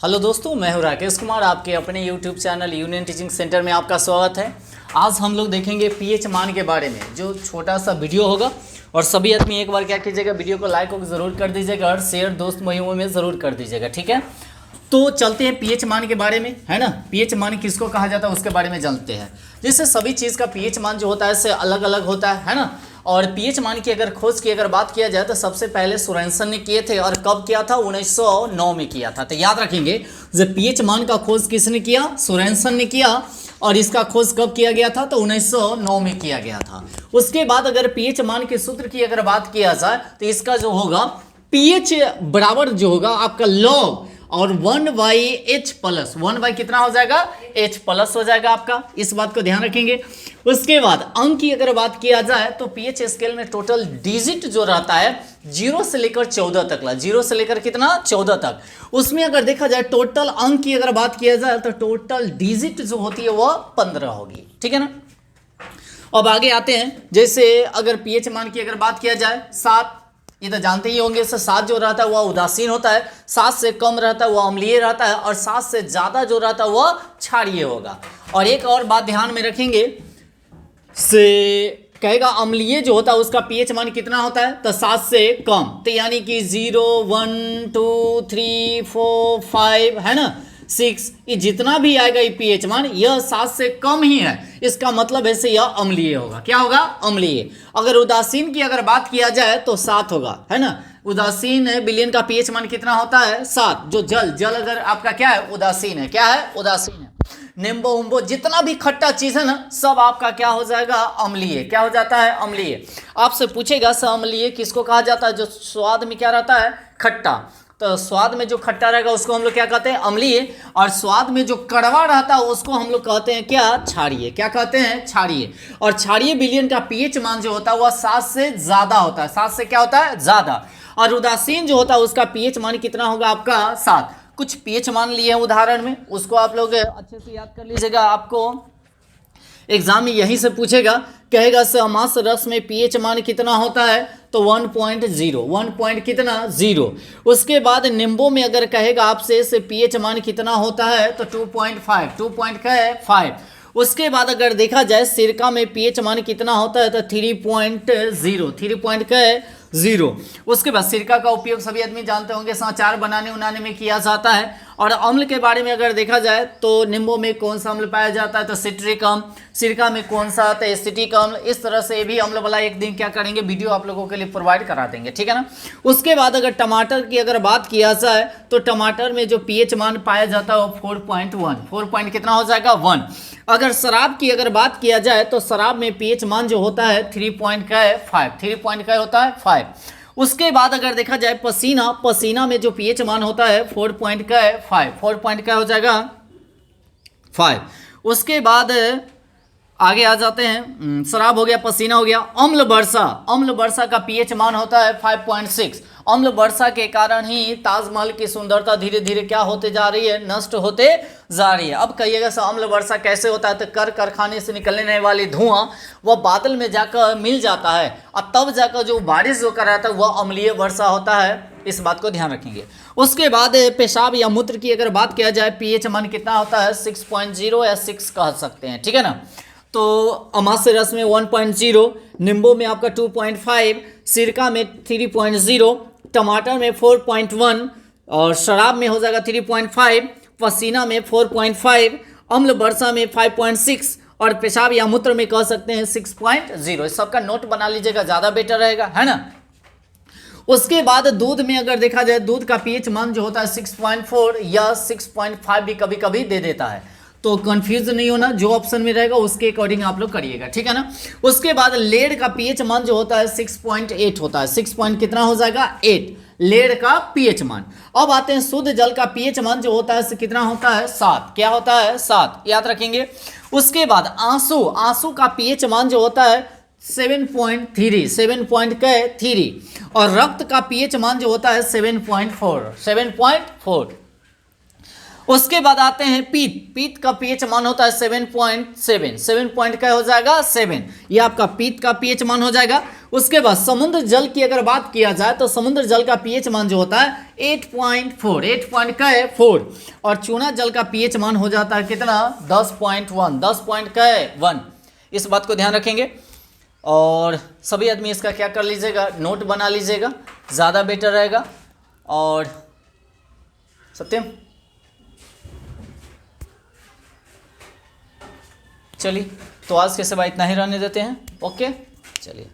Hello दोस्तों, मैं हूं राकेश कुमार। आपके अपने YouTube channel union teaching centre में आपका स्वागत है। आज हम लोग देखेंगे पीएच मान के बारे में, जो छोटा सा वीडियो होगा। और सभी आदमी एक बार क्या कीजिएगा, वीडियो को लाइक ज़रूर कर दीजिएगा और शेयर दोस्त महियों में ज़रूर कर दीजिएगा, ठीक है। तो चलते हैं पीएच मान के बारे में, है ना। पीएच मान किसको कहा जाता है उसके बारे में जानते हैं। जैसे सभी चीज़ का पीएच मान जो होता है इससे अलग अलग होता है ना। और पीएच मान की अगर खोज की अगर बात किया जाए तो सबसे पहले सोरेनसन ने किए थे। और कब किया था? 1909 में किया था। तो याद रखेंगे, जब पीएच मान का खोज किसने किया? सोरेनसन ने किया। और इसका खोज कब किया गया था? तो 1909 में किया गया था। उसके बाद अगर पीएच मान के सूत्र की अगर बात किया जाए तो इसका जो होगा पीएच बराबर जो होगा आपका लॉग और 1/h प्लस 1 कितना हो जाएगा? h प्लस हो जाएगा आपका। इस बात को ध्यान रखेंगे। उसके बाद अंक की अगर बात किया जाए तो पीएच स्केल में टोटल डिजिट जो रहता है 0 से लेकर 14 तक ला, 0 से लेकर कितना? 14 तक। उसमें अगर देखा जाए टोटल अंक की अगर बात किया जाए तो टोटल डिजिट जो होती है वह 15 होगी, ठीक है ना। अब आगे आते हैं। जैसे अगर पीएच मान की अगर बात किया जाए 7, ये तो जानते ही होंगे। 7 जो रहता है वह उदासीन होता है, 7 से कम रहता है वह अम्लीय रहता है, और 7 से ज़्यादा जो रहता है वह क्षारीय होगा। और एक और बात ध्यान में रखेंगे, से कहेगा अम्लीय जो होता है उसका पीएच मान कितना होता है? तो 7 से कम। तो यानी कि 0, 1, 2, 3, 4, 5 है ना, 6, ये जितना भी आएगा ये पीएच मान यह 7 से कम ही है। इसका मतलब ऐसे यह अम्लीय होगा। क्या होगा? अम्लीय। अगर उदासीन की अगर बात किया जाए तो 7 होगा, है ना। उदासीन विलयन का पीएच मान कितना होता है? 7। जो जल अगर आपका क्या है? उदासीन है। क्या है? उदासीन है। नींबू उम्बो जितना भी खट्टा चीज है ना सब आपका क्या हो जाएगा? अम्लीय। क्या हो जाता है? अम्लीय। आपसे पूछेगा सर अम्लीय किसको कहा जाता है? जो स्वाद में क्या रहता है? खट्टा। तो स्वाद में जो खट्टा रहेगा उसको हम लोग क्या कहते हैं? अम्लीय। और स्वाद में जो कड़वा रहता है उसको हम लोग कहते हैं क्या? क्षारीय। क्या कहते हैं? क्षारीय। और क्षारीय विलयन का पीएच मान जो होता है वह 7 से ज्यादा होता है। 7 से क्या होता है? ज्यादा। और उदासीन जो होता है उसका पीएच मान कितना होगा आपका? 7। कुछ पीएच मान लिए हैं उदाहरण में, उसको आप लोग अच्छे से याद कर लीजिएगा। आपको एग्जाम में यहीं से पूछेगा, कहेगा समास रस में पीएच मान कितना होता है? तो 1.0। 1 पॉइंट कितना? 0। उसके बाद नींबू में अगर कहेगा आपसे से पीएच मान कितना होता है? तो 2.5। 2.5। उसके बाद अगर देखा जाए सिरका में पीएच मान कितना होता है? तो 3.0। 3.0। उसके बाद सिरका का उपयोग सभी आदमी जानते होंगे, अचार बनाने उनाने में किया जाता है। और अम्ल के बारे में अगर देखा जाए तो नींबू में कौन सा अम्ल पाया जाता है? तो सिट्रिक अम्ल। सिरका में कौन सा? तो एसिटिक अम्ल। इस तरह से भी अम्ल वाला एक दिन क्या करेंगे, वीडियो आप लोगों के लिए प्रोवाइड करा देंगे, ठीक है ना। उसके बाद अगर टमाटर की अगर बात किया जाए तो टमाटर में जो पीएच मान पाया जाता है वो 4.1। 4 पॉइंट कितना हो जाएगा? 1। अगर शराब की अगर बात किया जाए तो शराब में पीएच मान जो होता है 3.5। 3 पॉइंट का होता है 5। उसके बाद अगर देखा जाए पसीना में जो पीएच मान होता है 4.5। 4 पॉइंट का हो जाएगा 5। उसके बाद आगे आ जाते हैं। शराब हो गया, पसीना हो गया। अम्ल वर्षा का पीएच मान होता है 5.6। अम्ल वर्षा के कारण ही ताजमहल की सुंदरता धीरे धीरे क्या होते जा रही है? नष्ट होते जा रही है। अब कहिएगा सर अम्ल वर्षा कैसे होता है? तो कारखाने से निकलने वाली धुआं वह बादल में जाकर मिल जाता है और तब जाकर जो बारिश जो कर रहता है वह अम्लीय वर्षा होता है। इस बात को ध्यान रखेंगे। उसके बाद पेशाब या मूत्र की अगर बात किया जाए पीएच मान कितना होता है? 6.0 या 6 कह सकते हैं, ठीक है ना। तो अमाशय रस में 1.0, नींबू में आपका 2.5, सिरका में 3.0, टमाटर में 4.1 और शराब में हो जाएगा 3.5, पसीना में 4.5, अम्ल वर्षा में 5.6 और पेशाब या मूत्र में कह सकते हैं 6.0। इस सबका नोट बना लीजिएगा, ज़्यादा बेटर रहेगा, है ना। उसके बाद दूध में अगर देखा जाए दूध का पीएच मान जो होता है 6.4 या 6.5 भी कभी कभी दे देता है। तो कंफ्यूज नहीं होना, जो ऑप्शन में रहेगा उसके अकॉर्डिंग आप लोग करिएगा, ठीक है ना। उसके बाद लेड का पीएच मान जो होता है 6.8 होता है। 6 पॉइंट कितना हो जाएगा? 8। लेड का पीएच मान। अब आते हैं शुद्ध जल का पीएच मान जो होता है कितना होता है? 7। क्या होता है? 7, याद रखेंगे। उसके बाद आंसू का पीएच मान जो होता है 7.3। 7.3 और रक्त का पीएच मान जो होता है 7.4। 7.4। उसके बाद आते हैं पीत। पीत का पीएच मान होता है 7.7। 7 पॉइंट का हो जाएगा 7, ये आपका पीत का पीएच मान हो जाएगा। उसके बाद समुद्र जल की अगर बात किया जाए तो समुद्र जल का पीएच मान जो होता है 8.4। 8 पॉइंट का है 4। और चूना जल का पीएच मान हो जाता है कितना, 10.1। 10 पॉइंट का है 1। इस बात को ध्यान रखेंगे और सभी आदमी इसका क्या कर लीजिएगा, नोट बना लीजिएगा, ज़्यादा बेटर रहेगा। और सत्यम, चलिए तो आज के सिवा इतना ही रहने देते हैं। ओके, चलिए।